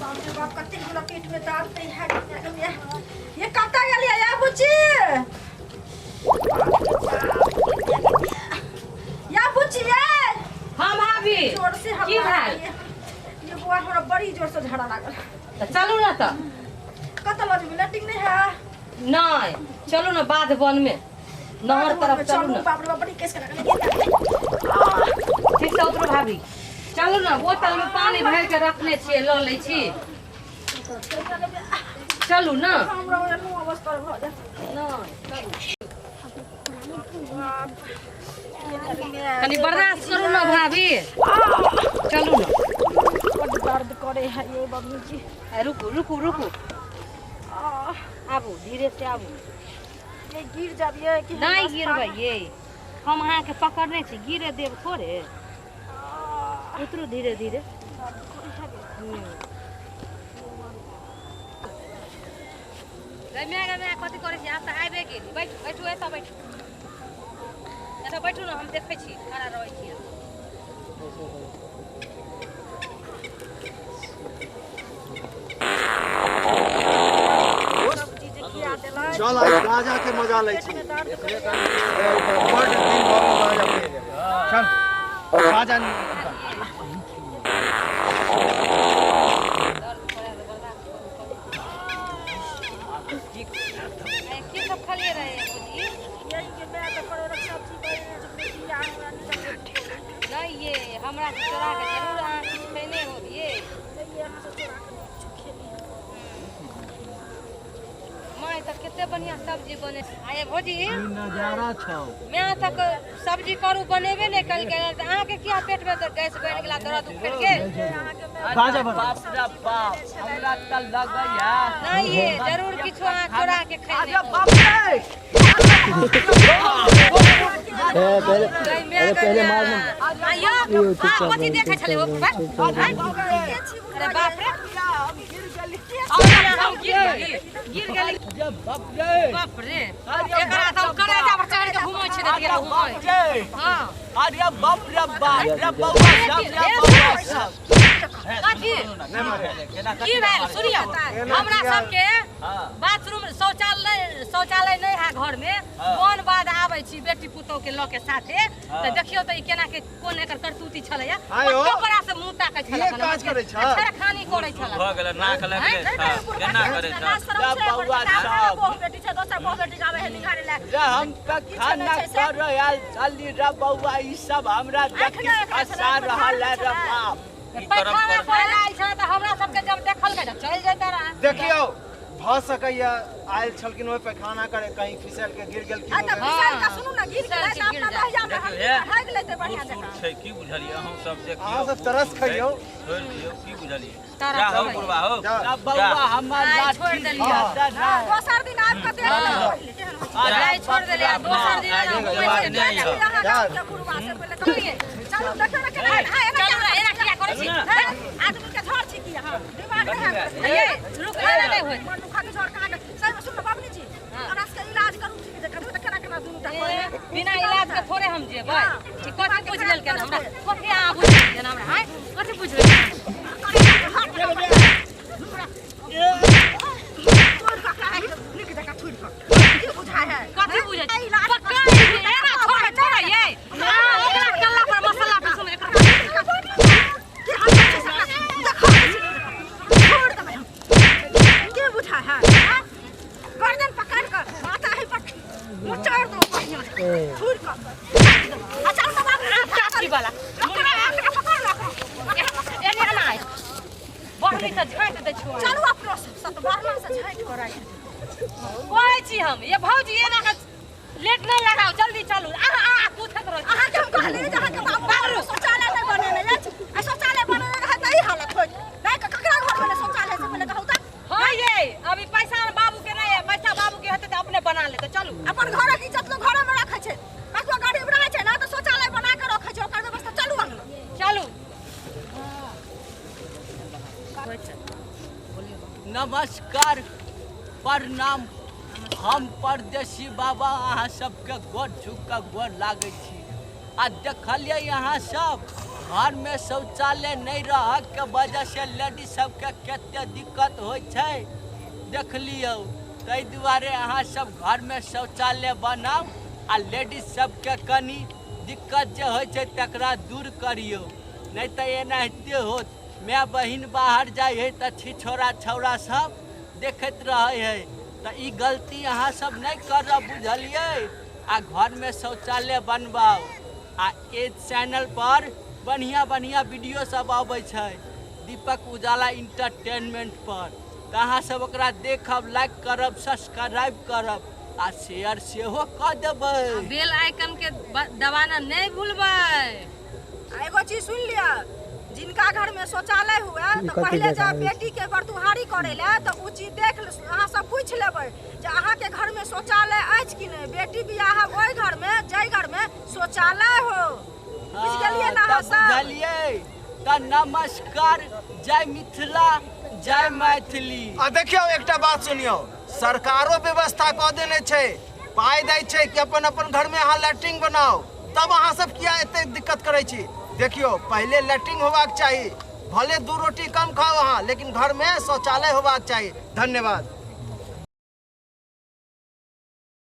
बाप रे बाप कत्ते गुला पेट में दर्द नहीं है ये कत्ता गेलिए या बुच्ची या बुच्ची ये हां भाभी जोर से हम की हाल ये बुआ हमरा बड़ी जोर से झड़ा लागल त चलू ना त कत्ता लज मिलटिंग नहीं है नहीं चलू ना बाद वन में नहर तरफ चलू ना बाप रे बाप बड़ी केस करा ठीक से उतरो भाभी चलू ना बोतल में पानी भर के रखने छिए ल ले छी चलू ना हमरा नु अवस्था भ जा कनी बर्दाश्त करू ना भाभी चलू ना बड़ दर्द करे है ये बबली जी रुकू रुकू रुकू आबू धीरे से आबू ये गिर जाबिए कि नहीं गिरबै ये हम अहाँ के पकड़ने छी गिरे देब थोड़े उतरू धीरे धीरे गमे कथी करे छी आप त आबे गेली बैठू एतऽ बैठू एतऽ बैठू ना हम देखै छी खड़ा रहै छी चल आज राजा के मजा ले छी बड़ दिन भर राजा पे चल राजा की सब खलिए रहे बुझी यही के मैं तो करोड़ सब्जी बने जो नहीं ये हमरा से चोरा के जरूर अहाँ कुछ खैने होबिए माय त केते बढ़िया सब्जी बने आए भौजी नजारा छौ मैं तक सब्जी करू बनेबे नहीं कल के अहाँ के किया पेट में तो गैस बन गेला दर्द उखड़ के राजा बाप रे बाप हमरा त लगैया नहीं ये जरूर किछु अहाँ चोरा के खैने राजा बाप रे पहले मारना आयो कथि देखे छले ओ पर अरे बाप रे गिर गेली बाप रे एकरा त करे जा पर चढ़ के घुमै छै देख गेल घुमै हां अरे बाप रे बाप रे बौआ सब कथि की भेल सुनियो हमरा सबके बाथरूम शौचालय नहीं है घर में कोन बाद आबै छी बेटी पुतौ के ल के साथे त देखियो त ई केना के कोन एकर करतूती छलैया कतो बड़ा से मुंह ताकै छला काज करै छ खानी करै छला भ गेल नाक लगले केना करे छ बौआ सब बेटी छै दोसर बहु बेटी आवे है निकाले ला रे हम त खाना कर रहल चली रे बौआ ई सब हमरा देख के फसा रहल है रे बाप पैखाना फैलाइ छ त हमरा सबके जब देखल के चल जेता रहा देखियो भ सकैया आयल छलकिन ओइ पे खाना करे कहीं फिसल के गिर गेल की आ त फिसल का सुनू ना गिर गेलै त अपना रह जाब हम भाग लेते बढ़िया जगह छै की बुझलिए हम सब देखियो अहाँ सब तरस खइयो छोड़ दियौ की बुझलिए तारा जा हो बुढ़वा हो बौआ हमर लाठी छोड़ देलिए दोसर दिन आब के देख अरे छोड़ देलिए दोसर दिन चलो देखो ना केना चलो एना किया करे छी आदमी के झड़ छी की हां दिमाग नहीं है ये रुक एना नहीं होय मन दुखा के झड़ काट सही में सुन बाबूजी जी अनास के इलाज करू छी देखो त केना केना दुनु टा करे बिना इलाज के थोड़े हम जेबै कि कथि पूछ लेल के हमरा कथि आ बुझ लेल हमरा हां कथि पूछ लेल कथि बुझै पक्का एना छोड़ ये ओकरा कल्ला पर मसाला पीसू में गर्दन पकड़ कर माथा ही पक मुचड़ दो बढ़िया छुड़ कर अच्छा तो बाबू काची वाला पकड़ लो एने ना बढ़नी से झाँट दे छुआ चलू अपनो सब बढ़ना से झाँट कराई कहै छी हम ये भौजी एना के लेट नहीं लगाओ जल्दी चलू पूछत रहो अहाँ के हम कहली जहां के बाबू शौचालय नहीं बनेने ले आ शौचालय बनेने रहे त ई हालत होय नहीं ककरा घर में शौचालय से पहले कहू त हां ये अभी पैसा बाबू के नहीं है पैसा बाबू के हेते त अपने बना लेते चलू अपन घर की इज्जत लोग घर में रखे छै ककरो गरीब रहे छै ना तो शौचालय बना के रखे छै ओकर व्यवस्था चलू अंगना चलू नमस्कार प्रणाम हम परदेसी बाबा अहाँ सबके गोर छू के गोर लागै छी आ देखलिए यहाँ सब घर में शौचालय नहीं रह के वजह से लेडीज सबके कते दिक्कत होइ छै देख लियो। ताहि दुआरे अहाँ सब घर में शौचालय बनाओ आ लेडीज सबके कनी दिक्कत जे होइ छै तकरा दूर करियो, नहीं तो एनाहिते होत। माय बहिन बाहर जाय है तो छिछोरा छौरा सब देखत रहे है, तो ई गलती अहाँ सब नहीं करब बुझलिए। आ घर में शौचालय बनवाओ आ ए चैनल पर बढ़िया बढ़िया वीडियो सब आबै छै दीपक उजाला इंटरटेनमेंट पर, तो अहाँ सब ओकरा देखब, लाइक करब, सब्सक्राइब करब आ शेयर सेहो कर देबै। बेल आइकन के दबाना नहीं भूलबै। एगो चीज सुन लिया, जिनका घर में शौचालय हुआ तो पहले जब बेटी के बरतुहारी करे ले तो उ चीज देख अहाँ सब पूछ लेबै जे अहाँ के घर में शौचालय अछि कि नहीं। बेटी बियाह ओइ घर में जय घर में शौचालय हो, बुझ गेलिए ना अहाँ सब। बुझलिए तो नमस्कार, जय मिथिला, जय मैथिली। आ देखियो एकटा बात सुनियो, सरकारो व्यवस्था कऽ देने छै, पाई दै छै कि अपन अपन घर में अहाँ लैट्रिन बनाओ, तब अहाँ सब किया एते दिक्कत करै छी। देखियो पहले लैट्रिन होबाक चाहिए, भले 2 रोटी कम खाओ अहाँ, लेकिन घर में शौचालय होबाक चाहिए। धन्यवाद।